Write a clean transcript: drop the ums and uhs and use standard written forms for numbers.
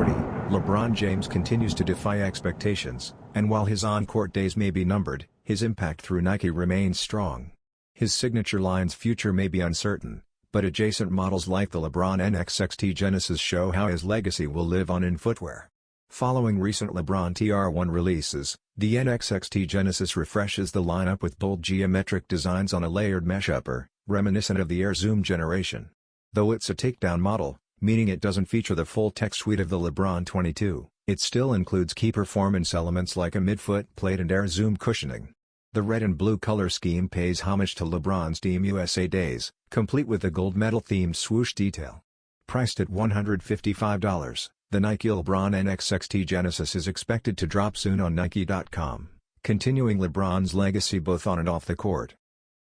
40, LeBron James continues to defy expectations, and while his on-court days may be numbered, his impact through Nike remains strong. His signature line's future may be uncertain, but adjacent models like the LeBron NXXT Genisus show how his legacy will live on in footwear. Following recent LeBron TR1 releases, the NXXT Genisus refreshes the lineup with bold geometric designs on a layered mesh upper, reminiscent of the Air Zoom generation. Though it's a takedown model, meaning it doesn't feature the full tech suite of the LeBron 22, it still includes key performance elements like a midfoot plate and Air Zoom cushioning. The red and blue color scheme pays homage to LeBron's Team USA days, complete with the gold medal-themed swoosh detail. Priced at $155, the Nike LeBron NXXT Genisus is expected to drop soon on Nike.com, continuing LeBron's legacy both on and off the court.